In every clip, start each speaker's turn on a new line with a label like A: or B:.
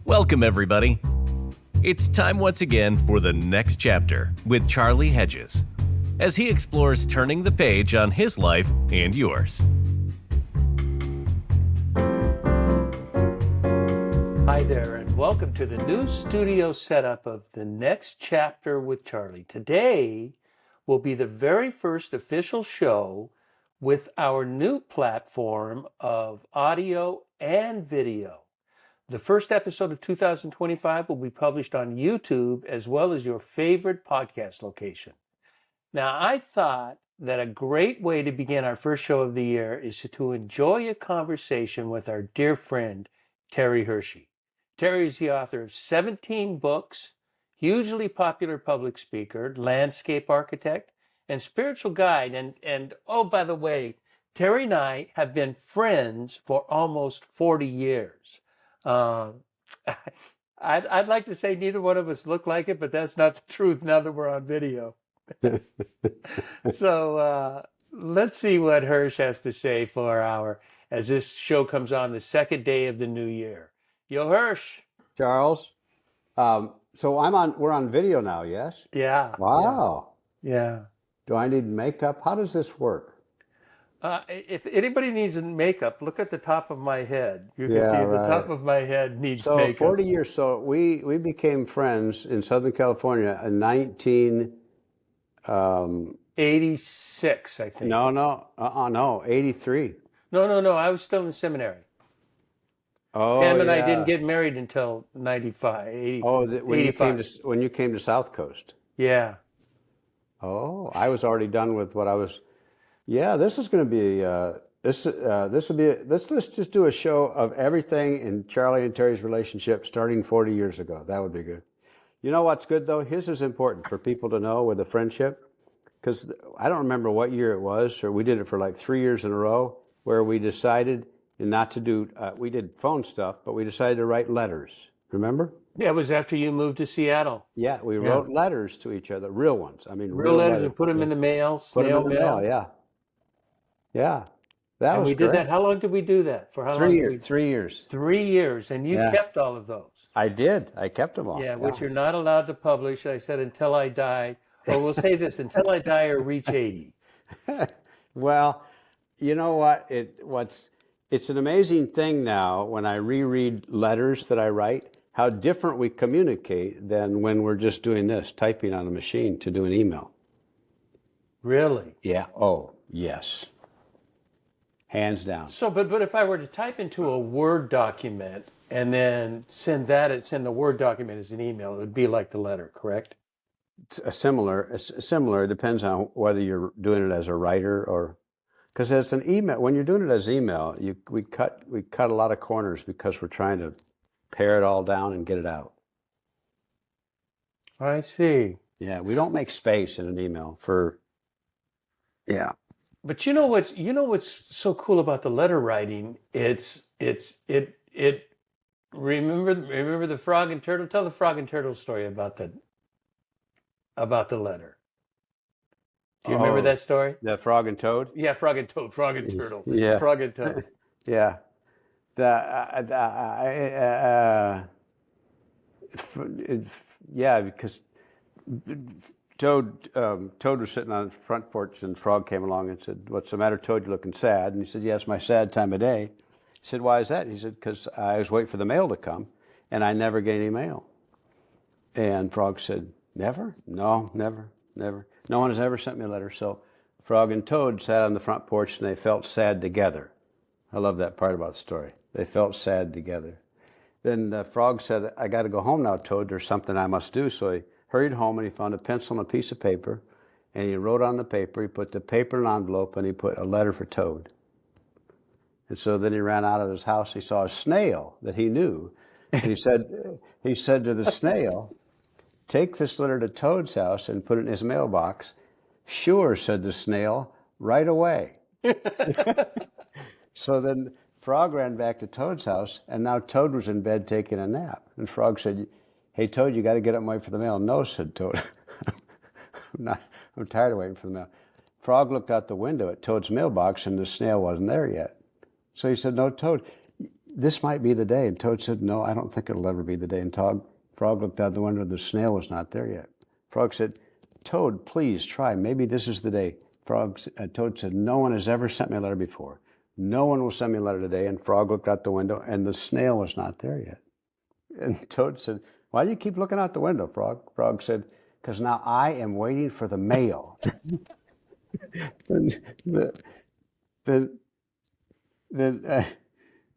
A: Welcome, everybody. It's time once again for the next chapter with Charlie Hedges, as he explores turning the page on his life and yours.
B: Hi there, and welcome to the new studio setup of The Next Chapter with Charlie. Today will be the very first official show with our new platform of audio and video. The first episode of 2025 will be published on YouTube as well as your favorite podcast location. Now, I thought that a great way to begin our first show of the year is to enjoy a conversation with our dear friend, Terry Hershey. Terry is the author of 17 books, hugely popular public speaker, landscape architect, and spiritual guide. And oh, by the way, Terry and I have been friends for almost 40 years. I'd like to say neither one of us look like it, but that's not the truth now that we're on video. So let's see what Hirsch has to say as this show comes on the second day of the new year. Yo, Hirsch.
C: Charles. So we're on video now, yes?
B: Yeah.
C: Wow.
B: Yeah.
C: Do I need makeup? How does this work?
B: If anybody needs makeup, look at the top of my head. You can see
C: right.
B: The top of my head needs
C: so
B: makeup.
C: 40 years. So we became friends in Southern California in
B: 86, I think.
C: No, 83.
B: No. I was still in seminary.
C: Oh,
B: Pam and I didn't get married until 95, 80.
C: Oh, when you came to South Coast.
B: Yeah.
C: Oh, I was already done with what I was. Yeah, this is going to be this will be. Let's just do a show of everything in Charlie and Terry's relationship starting 40 years ago. That would be good. You know what's good though? His is important for people to know with the friendship, because I don't remember what year it was, or we did it for like 3 years in a row, where we decided not to do. We did phone stuff, but we decided to write letters. Remember?
B: Yeah, it was after you moved to Seattle.
C: Yeah, we wrote letters to each other, real ones. I mean,
B: real letters, and put them in the mail.
C: Put them in the mail. Yeah. Yeah, that was great.
B: We did that. How long did we do that? For how long?
C: 3 years. 3 years.
B: 3 years, and you kept all of those.
C: I did. I kept them all.
B: Yeah, which you're not allowed to publish. I said until I die, or we'll say this, until I die or reach 80.
C: Well, you know what? It's an amazing thing now when I reread letters that I write, how different we communicate than when we're just doing this, typing on a machine to do an email.
B: Really?
C: Yeah. Oh, yes. Hands down.
B: So, but if I were to type into a Word document and then send the Word document as an email, it would be like the letter, correct?
C: It's similar. It depends on whether you're doing it as a writer or, because as an email, when you're doing it as email, we cut a lot of corners because we're trying to pare it all down and get it out.
B: I see.
C: Yeah, we don't make space in an email for. Yeah.
B: But you know what's so cool about the letter writing? Remember the frog and turtle? Tell the frog and turtle story about the letter. Do you remember that story?
C: The frog and toad?
B: Yeah, frog and toad, frog and turtle.
C: Yeah.
B: Frog and toad.
C: Yeah. Because Toad was sitting on the front porch, and Frog came along and said, "What's the matter, Toad? You're looking sad." And he said, "Yes, my sad time of day." He said, "Why is that?" He said, "Because I was waiting for the mail to come, and I never get any mail." And Frog said, "Never? No, never. No one has ever sent me a letter." So Frog and Toad sat on the front porch, and they felt sad together. I love that part about the story. They felt sad together. Then Frog said, "I got to go home now, Toad. There's something I must do." So he hurried home, and he found a pencil and a piece of paper, and he wrote on the paper. He put the paper in an envelope, and he put a letter for Toad. And so then he ran out of his house. He saw a snail that he knew, and he said to the snail, "Take this letter to Toad's house and put it in his mailbox." "Sure," said the snail, "right away." So then Frog ran back to Toad's house, and now Toad was in bed taking a nap. And Frog said, "Hey, Toad, you got to get up and wait for the mail." "No," said Toad. I'm tired of waiting for the mail. Frog looked out the window at Toad's mailbox, and the snail wasn't there yet. So he said, "No, Toad, this might be the day. And Toad said, no, I don't think it'll ever be the day. And Frog looked out the window. The snail was not there yet. Frog said, Toad, please try. Maybe this is the day. Toad said, no one has ever sent me a letter before. No one will send me a letter today. And Frog looked out the window, and the snail was not there yet. And Toad said, why do you keep looking out the window, Frog? Frog said, because now I am waiting for the mail.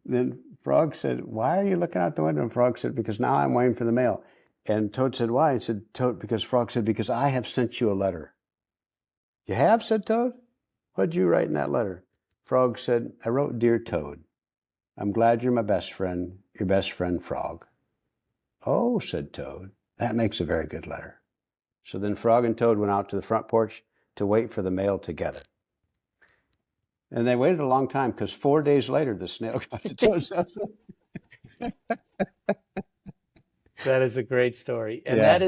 C: Then Frog said, why are you looking out the window? And Frog said, because now I'm waiting for the mail. And Toad said, why? He said, Toad, because Frog said, because I have sent you a letter. You have, said Toad? What did you write in that letter? Frog said, I wrote, Dear Toad, I'm glad you're my best friend, your best friend, Frog. Oh, said Toad, that makes a very good letter. So then Frog and Toad went out to the front porch to wait for the mail together. And they waited a long time because 4 days later, the snail got to Toad's house.
B: That is a great story. And
C: Yeah.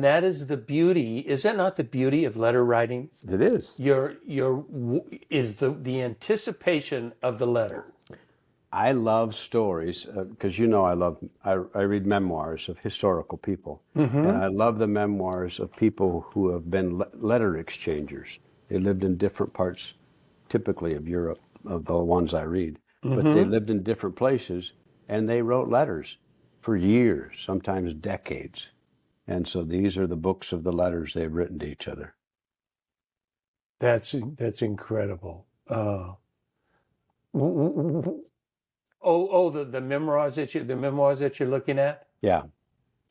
B: that is the beauty. Is that not the beauty of letter writing?
C: It is.
B: Is the anticipation of the letter.
C: I love stories because I read memoirs of historical people, and I love the memoirs of people who have been letter exchangers. They lived in different parts, typically of Europe, of the ones I read, but they lived in different places, and they wrote letters for years, sometimes decades. And so these are the books of the letters they've written to each other.
B: That's incredible. The memoirs that you're looking at.
C: Yeah.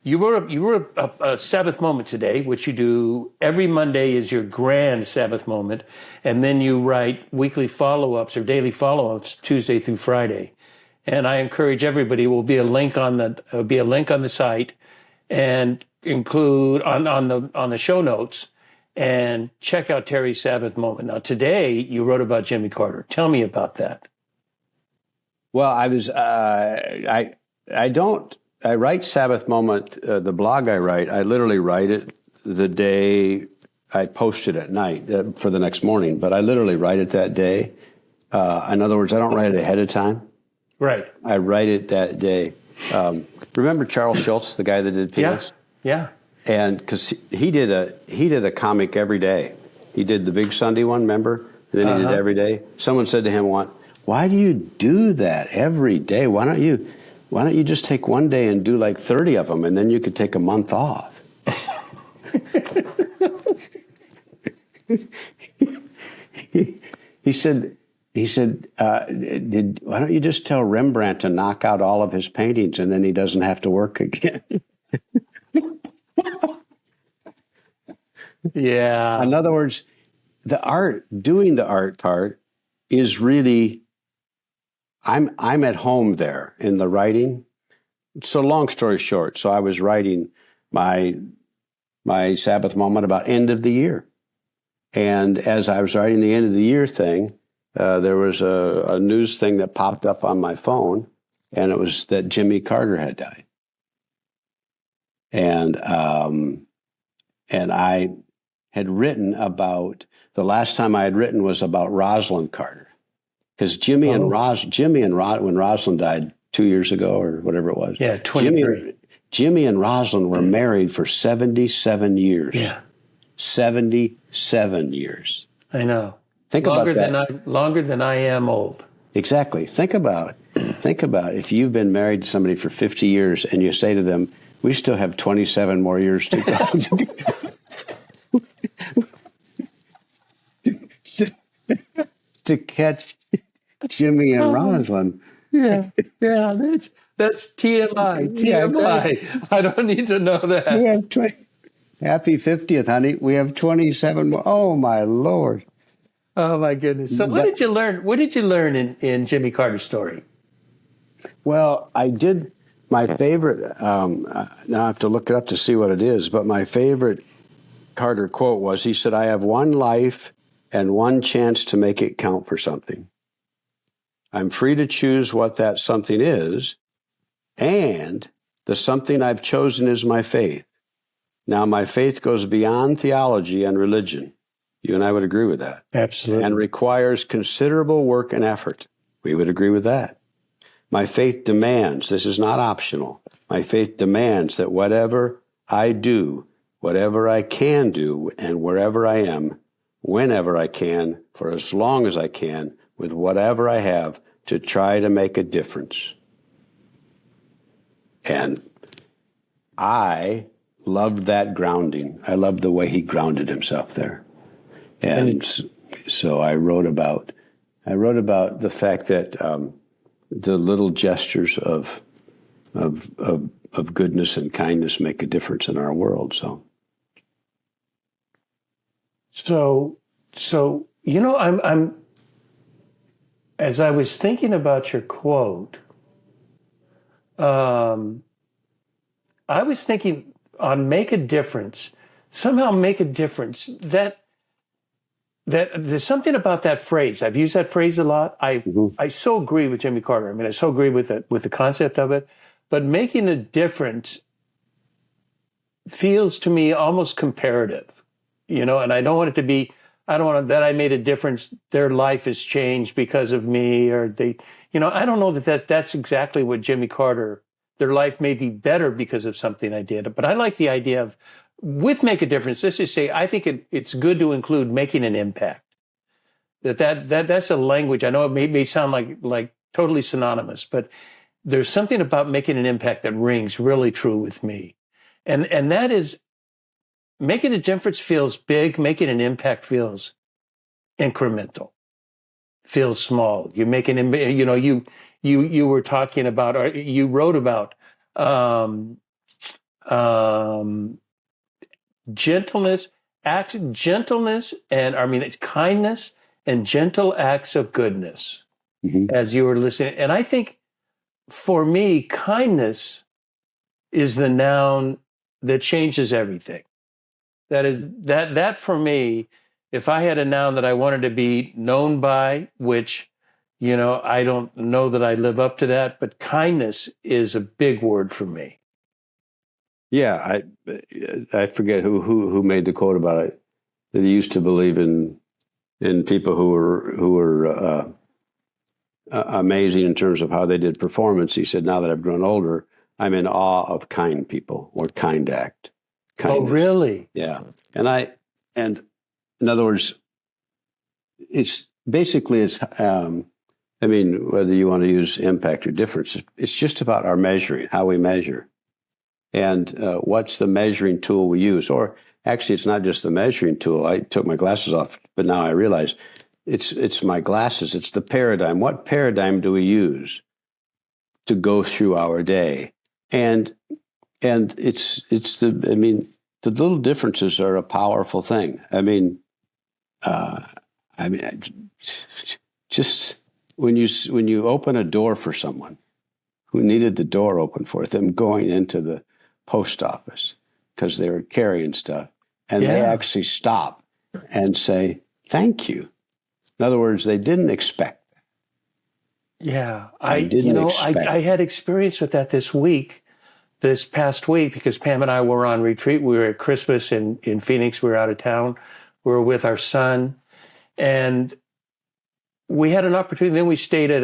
B: You wrote a Sabbath moment today, which you do every Monday is your grand Sabbath moment, and then you write weekly follow-ups or daily follow-ups Tuesday through Friday. And I encourage everybody. Will be a link on the site, and include on the show notes, and check out Terry's Sabbath moment. Now today you wrote about Jimmy Carter. Tell me about that.
C: Well, I write Sabbath moment, the blog I write, I literally write it the day I post it at night for the next morning, but I literally write it that day. In other words, I don't write it ahead of time.
B: Right.
C: I write it that day. Remember Charles Schultz, the guy that did Peanuts?
B: Yeah.
C: And because he did a comic every day. He did the Big Sunday one, remember? And then he did every day. Someone said to him once, why do you do that every day? Why don't you just take one day and do like 30 of them, and then you could take a month off? He said, why don't you just tell Rembrandt to knock out all of his paintings, and then he doesn't have to work again?
B: Yeah.
C: In other words, doing the art part is really, I'm at home there in the writing. So long story short, so I was writing my Sabbath moment about end of the year. And as I was writing the end of the year thing, there was a news thing that popped up on my phone, and it was that Jimmy Carter had died. And I had written about, the last time I had written was about Rosalind Carter. Because when Rosalind died 2 years ago or whatever it was.
B: Yeah, 23.
C: Jimmy and Rosalind were married for 77 years.
B: Yeah.
C: 77 years.
B: I know.
C: Think about that.
B: Longer than I am old.
C: Exactly. Think about if you've been married to somebody for 50 years and you say to them, we still have 27 more years to go. to catch Jimmy and Rosalind.
B: Yeah, that's TMI.
C: Yeah,
B: exactly. I don't need to know that.
C: We have happy 50th, honey. We have 27 more. Oh, my Lord.
B: Oh, my goodness. So what did you learn? What did you learn in Jimmy Carter's story?
C: Well, I did my favorite, now I have to look it up to see what it is, but my favorite Carter quote was, he said, I have one life and one chance to make it count for something. I'm free to choose what that something is, and the something I've chosen is my faith. Now, my faith goes beyond theology and religion. You and I would agree with that.
B: Absolutely.
C: And requires considerable work and effort. We would agree with that. My faith demands, this is not optional, my faith demands that whatever I do, whatever I can do, and wherever I am, whenever I can, for as long as I can, with whatever I have, to try to make a difference. And I loved that grounding. I loved the way he grounded himself there. And so I wrote about the fact that the little gestures of goodness and kindness make a difference in our world.
B: So I'm as I was thinking about your quote, I was thinking on make a difference, somehow make a difference. That there's something about that phrase. I've used that phrase a lot. I so agree with Jimmy Carter. I mean, I so agree with the concept of it. But making a difference feels to me almost comparative, and I don't want it to be. I don't want that I made a difference. Their life has changed because of me, or they. I don't know that's exactly what Jimmy Carter. Their life may be better because of something I did. But I like the idea of. With make a difference, let's just say I think it's good to include making an impact. That's a language. I know it may sound like totally synonymous, but there's something about making an impact that rings really true with me, and that is making a difference feels big. Making an impact feels incremental, feels small. You're making you were talking about, or you wrote about. Gentleness, and it's kindness and gentle acts of goodness, as you were listening. And I think for me, kindness is the noun that changes everything. That for me, if I had a noun that I wanted to be known by, which, I don't know that I live up to that, but kindness is a big word for me.
C: Yeah, I forget who made the quote about it, that he used to believe in people who were amazing in terms of how they did performance. He said, now that I've grown older, I'm in awe of kind people or kind act. Kindness.
B: Oh, really?
C: Yeah. And in other words, it's basically, whether you want to use impact or difference, it's just about our measuring, how we measure. And what's the measuring tool we use? Or actually, it's not just the measuring tool. I took my glasses off, but now I realize it's my glasses. It's the paradigm. What paradigm do we use to go through our day? And it's the little differences are a powerful thing. Just when you open a door for someone who needed the door open for them going into the post office because they were carrying stuff, and they actually stop and say, thank you. In other words, they didn't expect that.
B: Yeah.
C: I
B: had experience with that this past week, because Pam and I were on retreat. We were at Christmas in Phoenix. We were out of town. We were with our son, and we had an opportunity. Then we stayed at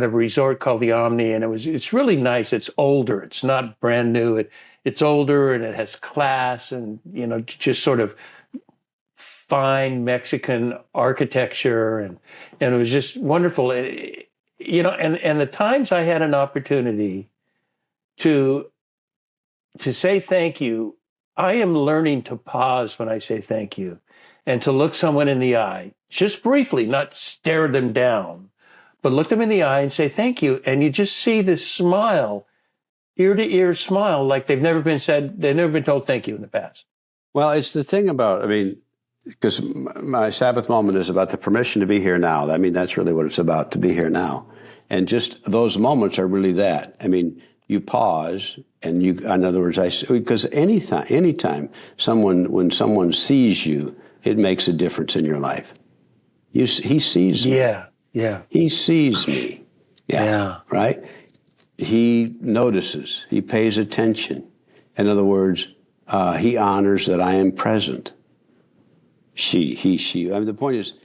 B: a resort called the Omni, and it's really nice. It's older. It's not brand new. It's older, and it has class, and just sort of fine Mexican architecture, and it was just wonderful. And the times I had an opportunity to say thank you, I am learning to pause when I say thank you, and to look someone in the eye, just briefly, not stare them down, but look them in the eye and say thank you. And you just see this smile, ear to ear smile, like they've never been told thank you in the past.
C: Well, it's the thing about, because my Sabbath moment is about the permission to be here now. That's really what it's about, to be here now. And just those moments are really that. You pause, and in other words, because anytime when someone sees you, it makes a difference in your life. He sees me.
B: Yeah.
C: He sees me.
B: Yeah.
C: Right? He notices. He pays attention. In other words, he honors that I am present. She. The point is,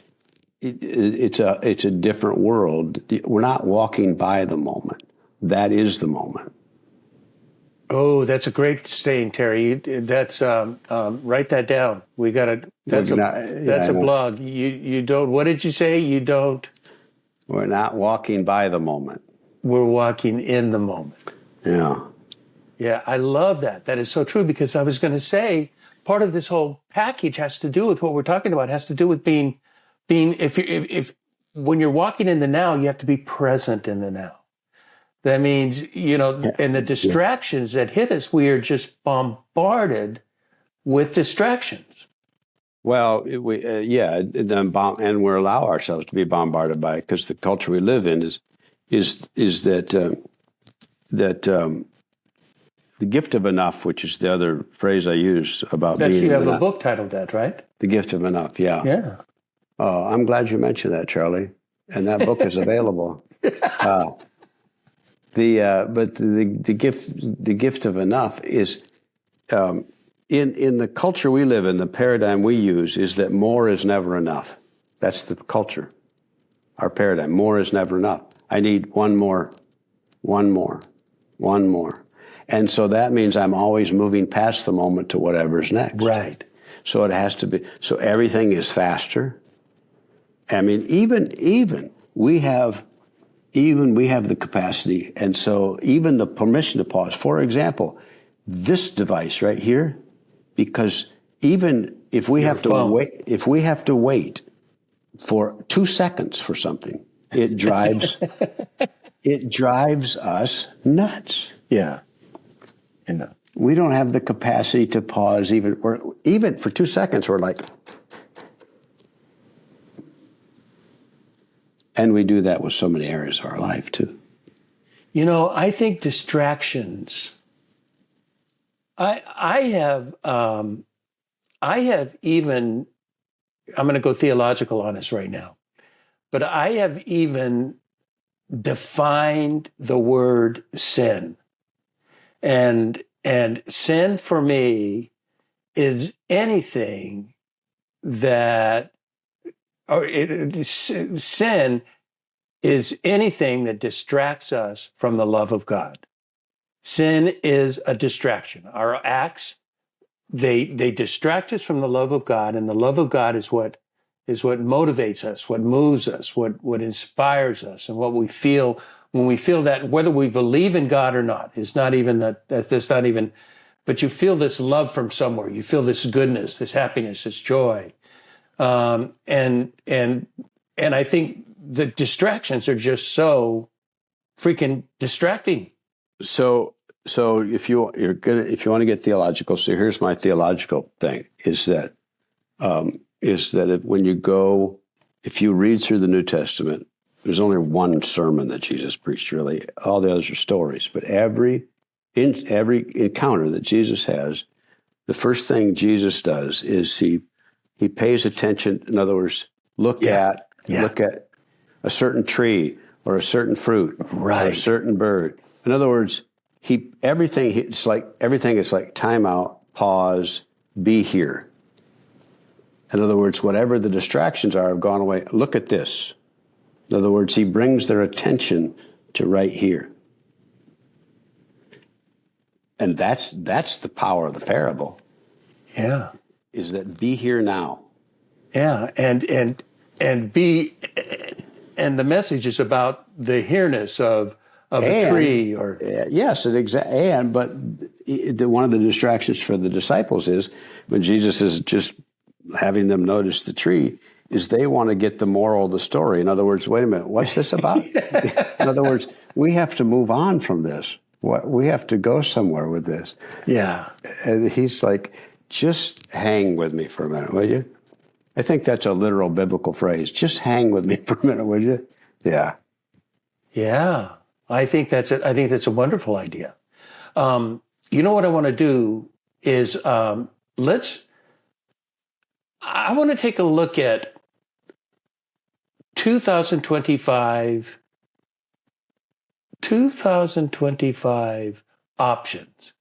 C: it's a different world. We're not walking by the moment. That is the moment.
B: Oh, that's a great saying, Terry. That's write that down. We got to. That's a blog. You don't. What did you say? You don't.
C: We're not walking by the moment.
B: We're walking in the moment.
C: Yeah.
B: Yeah, I love that. That is so true, because I was going to say part of this whole package has to do with what we're talking about. Has to do with being if when you're walking in the now, you have to be present in the now. That means, and the distractions that hit us, we are just bombarded with distractions.
C: Well, and we allow ourselves to be bombarded by it, because the culture we live in is that the gift of enough, which is the other phrase I use about
B: that
C: being
B: you have
C: enough.
B: a book titled that, right?
C: The gift of enough, yeah.
B: Yeah.
C: I'm glad you mentioned that, Charlie, and that book is available. But the gift of enough is in the culture we live in, the paradigm we use is that more is never enough. That's the culture, our paradigm. More is never enough. I need one more. And so that means I'm always moving past the moment to whatever's next.
B: Right.
C: So it has to be, so everything is faster. I mean, even we have the capacity, and so even the permission to pause. For example, this device right here, because even if we have to wait for 2 seconds for something, it drives us nuts.
B: Yeah.
C: We don't have the capacity to pause even for 2 seconds. We're like, and we do that with so many areas of our life too.
B: I think distractions. I have even. I'm going to go theological on us right now, but I have even defined the word sin. And sin for me is anything that, sin is anything that distracts us from the love of God. Sin is a distraction. Our acts, they distract us from the love of God, and the love of God is what motivates us, what moves us, what inspires us, and what we feel when we feel that, whether we believe in God or not. It's not even that's not even, but you feel this love from somewhere. You feel this goodness, this happiness, this joy, and I think the distractions are just so freaking distracting.
C: So if you want to get theological, so here's my theological thing: is that if you read through the New Testament, there's only one sermon that Jesus preached, really. All the others are stories. But every encounter that Jesus has, the first thing Jesus does is he pays attention. In other words, look at a certain tree or a certain fruit or a certain bird. In other words, everything is like time out, pause, be here. In other words, whatever the distractions are have gone away. Look at this. In other words, he brings their attention to right here. And that's the power of the parable.
B: Yeah.
C: Is that be here now.
B: Yeah, and the message is about the here-ness of a tree or
C: yes, but one of the distractions for the disciples is when Jesus is just having them notice the tree, is they want to get the moral of the story. In other words, wait a minute, what's this about? In other words, we have to move on from this. We have to go somewhere with this.
B: Yeah.
C: And he's like, just hang with me for a minute, will you? I think that's a literal biblical phrase. Just hang with me for a minute, will you? Yeah.
B: Yeah. I think that's a wonderful idea. You know what I want to do is I want to take a look at 2025 options.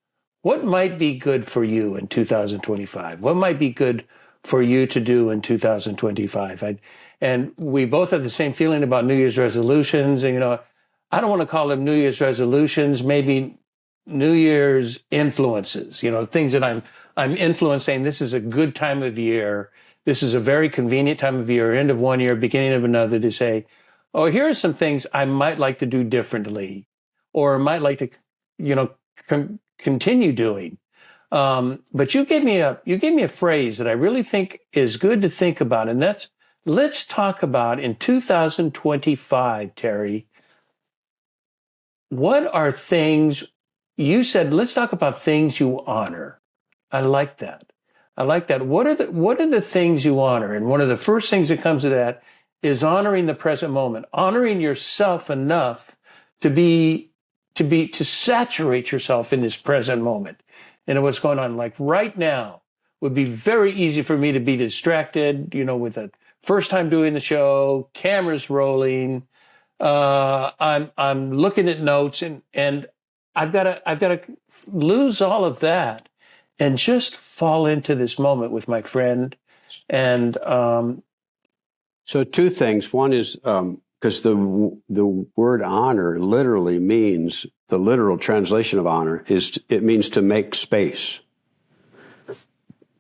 B: What might be good for you in 2025? What might be good for you to do in 2025? And we both have the same feeling about New Year's resolutions. And, I don't want to call them New Year's resolutions, maybe New Year's influences, things that I'm influencing. This is a good time of year. This is a very convenient time of year, end of one year, beginning of another, to say, oh, here are some things I might like to do differently, or might like to, continue doing. But you gave me a phrase that I really think is good to think about, and that's, let's talk about in 2025, Terry. What are things you said? Let's talk about things you honor. I like that. What are the things you honor? And one of the first things that comes to that is honoring the present moment, honoring yourself enough to saturate yourself in this present moment and what's going on. Like right now would be very easy for me to be distracted, with the first time doing the show, cameras rolling. I'm looking at notes and I've got to lose all of that and just fall into this moment with my friend. And
C: so two things. One is because the word honor literally means, the literal translation of honor is, it means to make space.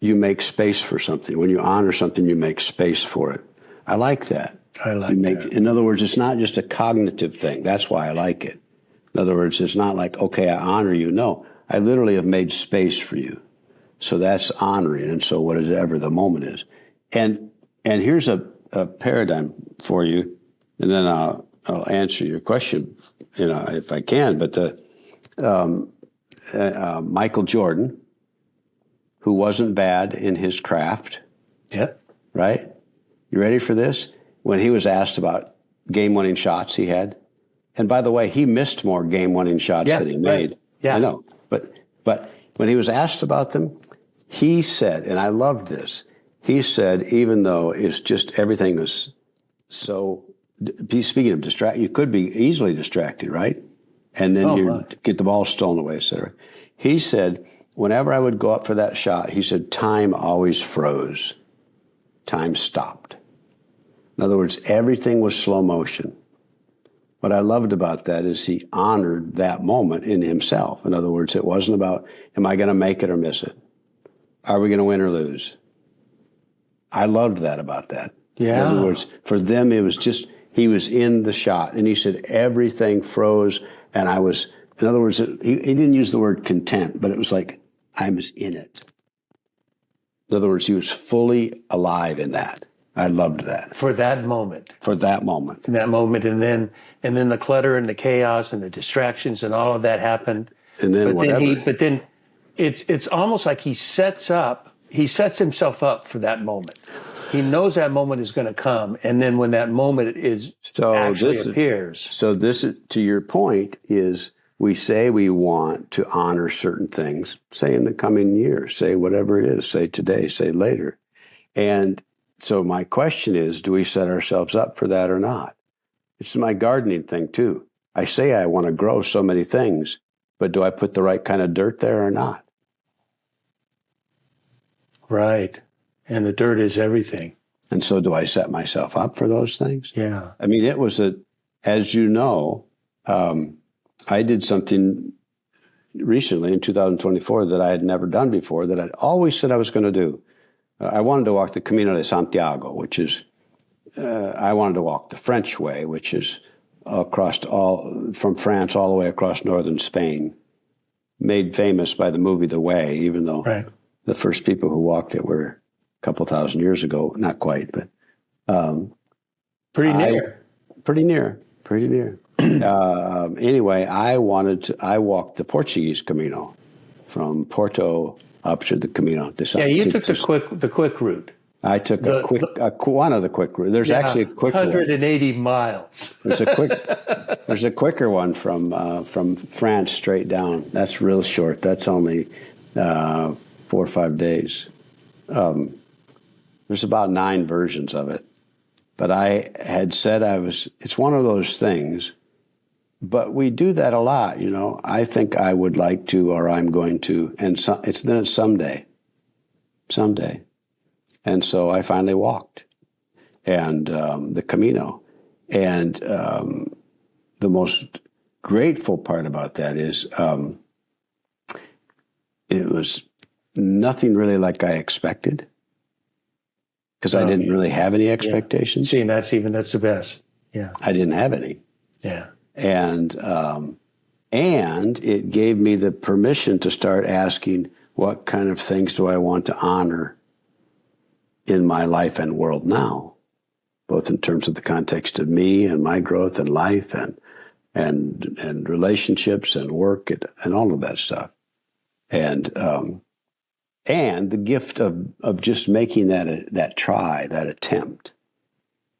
C: You make space for something. When you honor something, you make space for it. I like that.
B: that.
C: In other words, it's not just a cognitive thing. That's why I like it. In other words, it's not like, okay, I honor you. No, I literally have made space for you. So that's honoring. And so whatever the moment is. And here's a paradigm for you, and then I'll answer your question, if I can. But Michael Jordan, who wasn't bad in his craft.
B: Yep.
C: Right? You ready for this? When he was asked about game-winning shots he had, and by the way, he missed more game-winning shots than he made.
B: Right. Yeah.
C: I know. But when he was asked about them, he said, and I loved this, he said, even though it's just everything was so, speaking of distract, you could be easily distracted, right? And then get the ball stolen away, et cetera. He said, whenever I would go up for that shot, he said, time always froze. Time stopped. In other words, everything was slow motion. What I loved about that is he honored that moment in himself. In other words, it wasn't about, am I going to make it or miss it? Are we going to win or lose? I loved that about that.
B: Yeah.
C: In other words, for them, it was just, he was in the shot. And he said, everything froze. And I was, in other words, he didn't use the word content, but it was like, I was in it. In other words, he was fully alive in that. I loved that.
B: For that moment.
C: For that moment.
B: In that moment. And then the clutter and the chaos and the distractions and all of that happened.
C: And then
B: But then it's almost like he sets himself up for that moment. He knows that moment is going to come. And then when that moment appears.
C: So this is, to your point, is we say we want to honor certain things, say in the coming year, say whatever it is, say today, say later. And so my question is, do we set ourselves up for that or not? It's my gardening thing too. I say I want to grow so many things, but do I put the right kind of dirt there or not?
B: Right. And the dirt is everything.
C: And so do I set myself up for those things?
B: Yeah.
C: I mean, it was as you know, I did something recently in 2024 that I had never done before, that I'd always said I was going to do. I wanted to walk the Camino de Santiago, which is, I wanted to walk the French way, which is from France all the way across northern Spain, made famous by the movie The Way, even though the first people who walked it were a couple thousand years ago. Not quite, but
B: pretty near.
C: Anyway, I walked the Portuguese Camino from Porto up to the Camino de Santiago.
B: Yeah, you took the quick route.
C: I took one of the quick routes. There's actually a quick
B: 180 miles.
C: There's a quicker one from France straight down. That's real short. That's only 4 or 5 days. There's about 9 versions of it. But I had said it's one of those things, but we do that a lot, I think I would like to, or I'm going to, and it's someday. And so I finally walked. and the Camino. And the most grateful part about that is it was nothing really like I expected, because I didn't really have any expectations.
B: See, and that's the best. Yeah.
C: I didn't have any.
B: Yeah.
C: And it gave me the permission to start asking, what kind of things do I want to honor in my life and world now, both in terms of the context of me and my growth in life and relationships and work and all of that stuff. And the gift of just making that attempt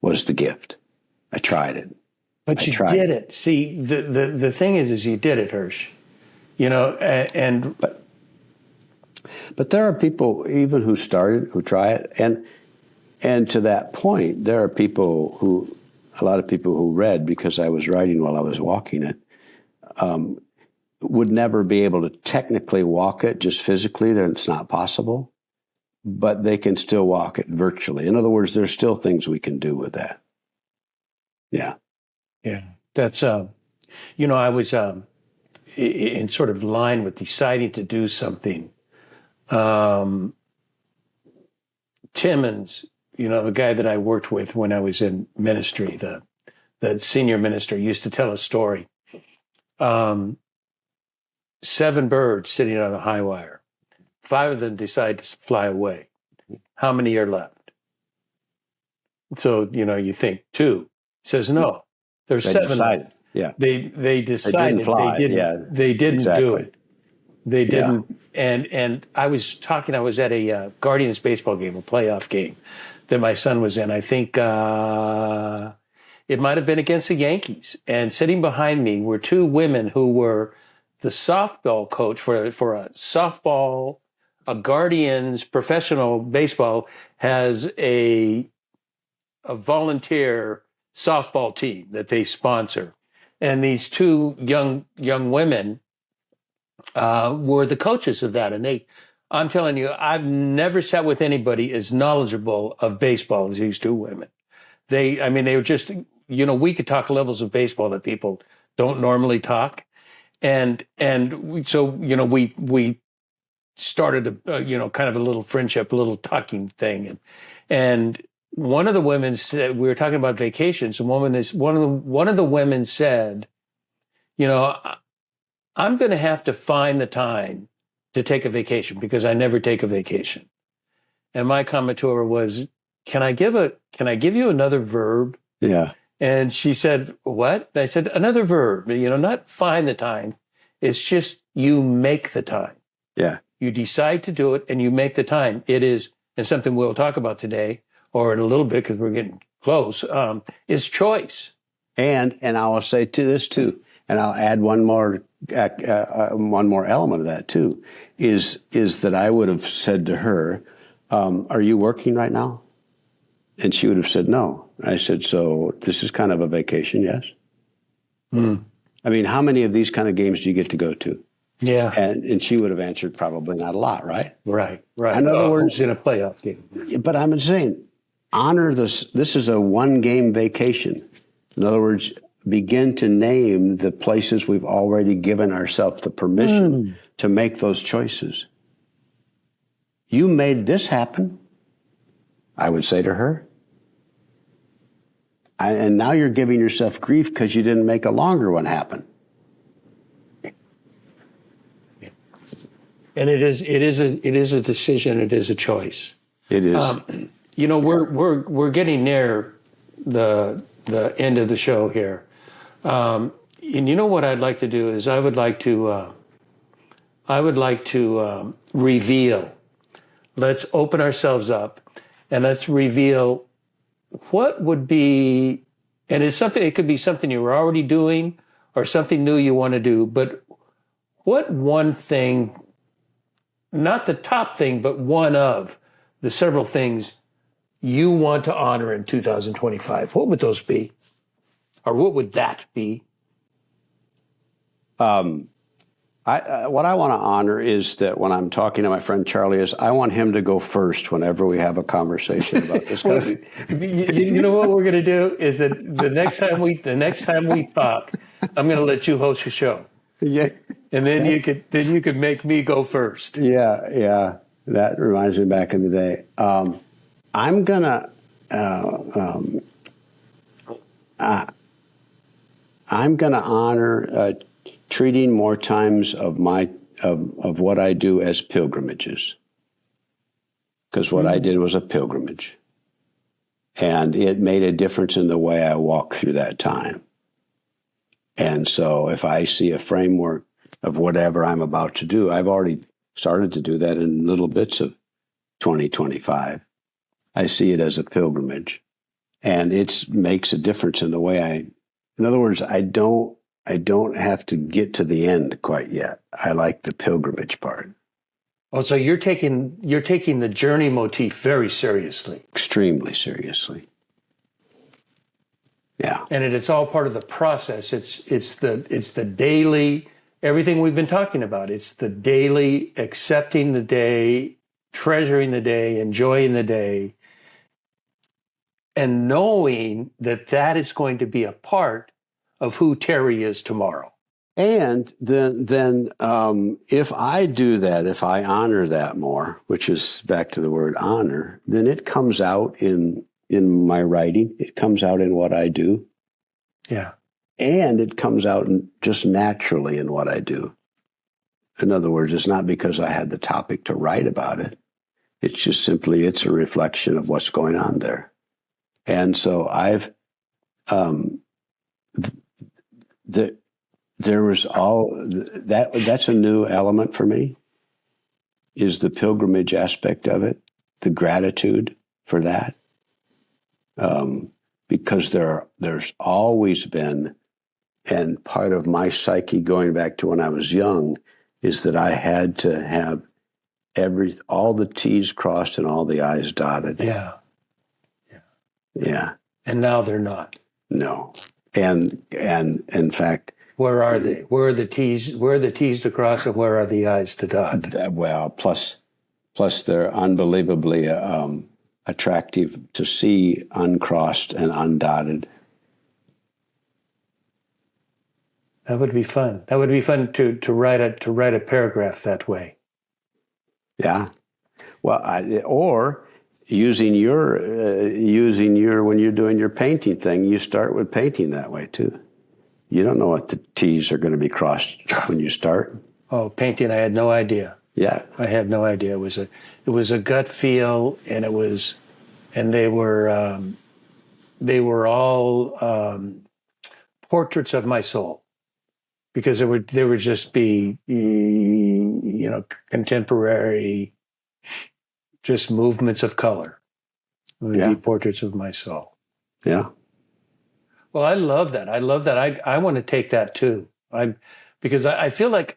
C: was the gift. I tried it.
B: But you did it. See, the thing is you did it, Hirsch. You know,
C: but there are people even who try it, and to that point, there are a lot of people who read, because I was writing while I was walking it, would never be able to technically walk it just physically. Then it's not possible, but they can still walk it virtually. In other words, there's still things we can do with that. Yeah.
B: Yeah. That's, you know, I was in sort of line with deciding to do something. Timmons, you know, the guy that I worked with when I was in ministry, the senior minister, used to tell a story. 7 birds sitting on a high wire. 5 of them decide to fly away. How many are left? So, you know, you think 2. He says, no, there's 7.
C: Decided. Yeah.
B: They decided they didn't
C: exactly.
B: do it. They didn't. Yeah. And I was at a Guardians baseball game, a playoff game that my son was in. I think it might have been against the Yankees. And sitting behind me were 2 women who were the softball coach for a softball. A Guardians professional baseball has a volunteer softball team that they sponsor. And these 2 young women were the coaches of that. And I'm telling you, I've never sat with anybody as knowledgeable of baseball as these 2 women. They were just, you know, we could talk levels of baseball that people don't normally talk. And so, you know, we started kind of a little friendship, a little talking thing. And one of the women said, we were talking about vacations, and one of the women said, you know, I'm going to have to find the time to take a vacation because I never take a vacation. And my comment to her was, can I give you another verb?
C: Yeah.
B: And she said, what? And I said, another verb, you know, not find the time. It's just you make the time.
C: Yeah.
B: You decide to do it and you make the time. It is, and something we'll talk about today, or in a little bit because we're getting close, is choice. And
C: I will say to this too, and I'll add one more element of that too, is that I would have said to her, are you working right now? And she would have said no. I said, so this is kind of a vacation, yes?
B: Mm.
C: I mean, how many of these kind of games do you get to go to?
B: Yeah.
C: And she would have answered probably not a lot, right?
B: Right.
C: In other words,
B: in a playoff game.
C: But I'm saying, honor this. This is a 1-game vacation. In other words, begin to name the places we've already given ourselves the permission to make those choices. You made this happen, I would say to her. And now you're giving yourself grief because you didn't make a longer one happen.
B: And it is a decision. It is a choice.
C: It is.
B: You know, we're getting near the end of the show here, and you know what I'd like to do is I would like to reveal. Let's open ourselves up, and let's reveal what would be, and it's something. It could be something you were already doing, or something new you want to do. But what one thing? Not the top thing, but one of the several things you want to honor in 2025. What would those be? Or what would that be?
C: What I want to honor is that when I'm talking to my friend Charlie, is I want him to go first whenever we have a conversation about this.
B: Well, you know what we're going to do is that the next time we talk, I'm going to let you host your show,
C: Yeah,
B: and then you could make me go first.
C: yeah. That reminds me back in the day. I'm gonna honor treating more times of what I do as pilgrimages, because what I did was a pilgrimage, and it made a difference in the way I walk through that time. And so, if I see a framework of whatever I'm about to do, I've already started to do that in little bits of 2025. I see it as a pilgrimage, and it makes a difference in the way in other words, I don't have to get to the end quite yet. I like the pilgrimage part.
B: Oh, so you're taking the journey motif very seriously.
C: Extremely seriously. Yeah.
B: And it's all part of the process. It's the daily, everything we've been talking about. It's the daily accepting the day, treasuring the day, enjoying the day, and knowing that is going to be a part of who Terry is tomorrow.
C: And then if I do that, if I honor that more, which is back to the word honor, then it comes out in my writing. It comes out in what I do.
B: Yeah.
C: And it comes out just naturally in what I do. In other words, it's not because I had the topic to write about it. It's just simply, it's a reflection of what's going on there. And so there was that's a new element for me, is the pilgrimage aspect of it, the gratitude for that. Because there's always been, and part of my psyche going back to when I was young is that I had to have all the T's crossed and all the I's dotted.
B: Yeah.
C: Yeah.
B: And now they're not.
C: No. And in fact,
B: where are they? Where are the T's? Where are the T's to cross and where are the I's to dot?
C: Well, plus they're unbelievably attractive to see uncrossed and undotted.
B: That would be fun. That would be fun to write a paragraph that way.
C: Yeah. Well, or using your when you're doing your painting thing, you start with painting that way too. You don't know what the T's are going to be crossed when you start. Oh,
B: painting! I had no idea.
C: Yeah,
B: I had no idea. It was a gut feel, and they were all portraits of my soul, because they would just be contemporary, just movements of color. It would be portraits of my soul.
C: Yeah.
B: Well, I love that. I want to take that too. Because I feel like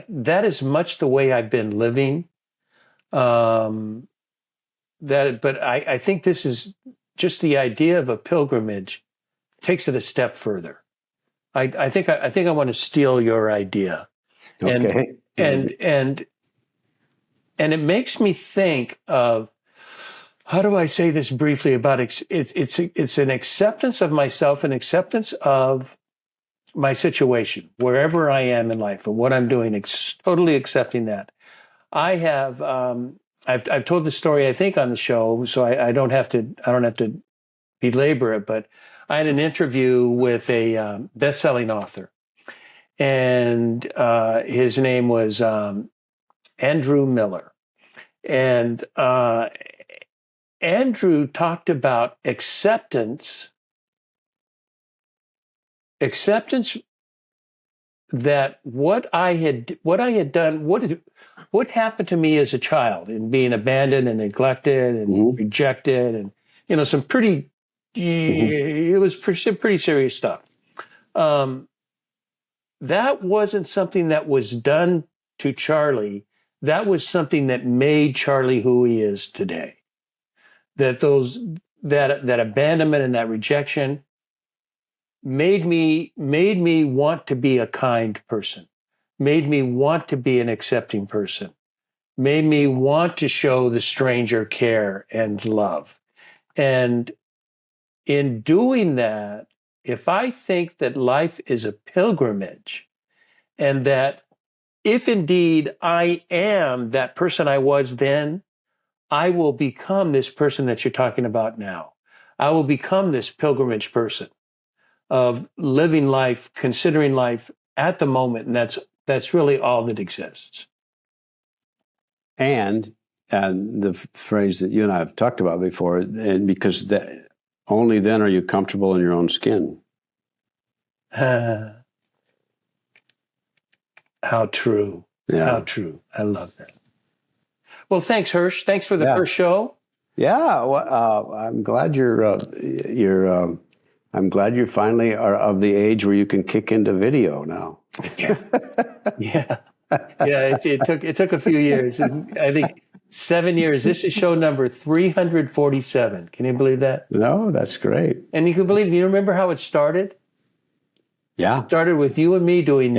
B: that is much the way I've been living. But I think this is just the idea of a pilgrimage takes it a step further. I think I want to steal your idea.
C: Okay.
B: And it makes me think of, how do I say this briefly, about it's an acceptance of myself, an acceptance of my situation, wherever I am in life and what I'm doing, totally accepting that. I have, I've told the story, I think, on the show, so I don't have to belabor it, but I had an interview with a best-selling author, and his name was Andrew Miller. And Andrew talked about acceptance that what I had done, what happened to me as a child, and being abandoned and neglected and rejected, and some pretty, it was pretty serious stuff. That wasn't something that was done to Charlie. That was something that made Charlie who he is today. That abandonment and that rejection made me want to be a kind person, made me want to be an accepting person, made me want to show the stranger care and love. And in doing that, if I think that life is a pilgrimage, and that if indeed I am that person I was then, I will become this person that you're talking about now. I will become this pilgrimage person of living life, considering life at the moment, and that's really all that exists.
C: And the phrase that you and I have talked about before, and because only then are you comfortable in your own skin.
B: How true.
C: Yeah.
B: How true. I love that. Well, thanks, Hirsch. Thanks for the first show.
C: Yeah, well, I'm glad I'm glad you finally are of the age where you can kick into video now.
B: Yeah. It took a few years. I think 7 years. This is show number 347. Can you believe that?
C: No, that's great.
B: And you remember how it started?
C: Yeah.
B: It started with you and me doing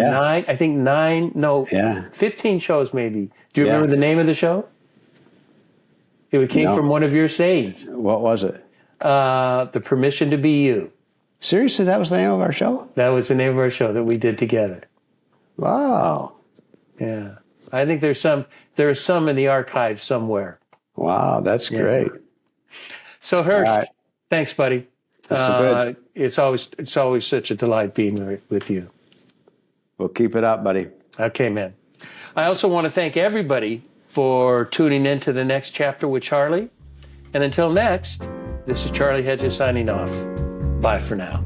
B: 15 shows maybe. Do you remember the name of the show? It came from one of your sayings.
C: What was it?
B: The Permission to Be You.
C: Seriously, that was the name of our show?
B: That was the name of our show that we did together.
C: Wow.
B: Yeah. I think there are some in the archive somewhere.
C: Wow, that's great.
B: So Hirsch, thanks, buddy.
C: Good.
B: It's always such a delight being with you.
C: Well, keep it up, buddy.
B: Okay, man. I also want to thank everybody for tuning in to the next chapter with Charlie. And until next, this is Charlie Hedges signing off. Bye for now.